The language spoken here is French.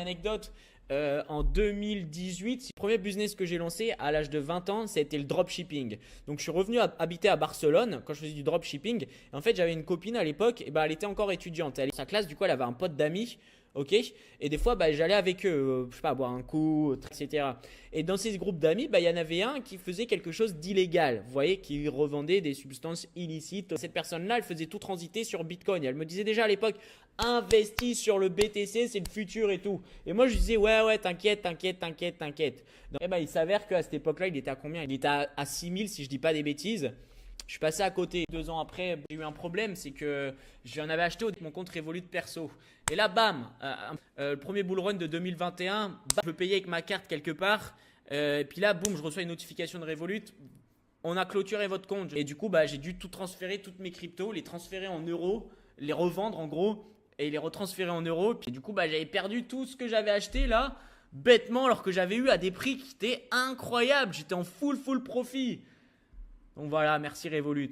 anecdote. En 2018, le premier business que j'ai lancé à l'âge de 20 ans, c'était le dropshipping. Donc, je suis revenu habiter à Barcelone quand je faisais du dropshipping. Et en fait, j'avais une copine à l'époque, et bah, elle était encore étudiante. Elle était dans sa classe, du coup, elle avait un pote d'amis. Ok, et des fois bah, j'allais avec eux, je sais pas, boire un coup, etc. Et dans ces groupes d'amis, bah, il y en avait un qui faisait quelque chose d'illégal, vous voyez, qui revendait des substances illicites. Cette personne-là, elle faisait tout transiter sur Bitcoin. Et elle me disait déjà à l'époque, investis sur le BTC, c'est le futur et tout. Et moi, je disais, ouais, t'inquiète, t'inquiète, t'inquiète, t'inquiète. Et bah, il s'avère qu'à cette époque-là, il était à combien? Il était à 6000 si je dis pas des bêtises. Je suis passé à côté. 2 ans après, j'ai eu un problème, c'est que j'en avais acheté mon compte Revolut perso. Et là, bam, le premier bull run de 2021, bam, je peux payer avec ma carte quelque part. Et puis là, boum, je reçois une notification de Revolut. On a clôturé votre compte. Et du coup, bah, j'ai dû tout transférer, toutes mes cryptos, les transférer en euros, les revendre en gros, et les retransférer en euros. Puis du coup, bah, j'avais perdu tout ce que j'avais acheté là, bêtement, alors que j'avais eu à des prix qui étaient incroyables. J'étais en full profit. Donc voilà, merci Revolut.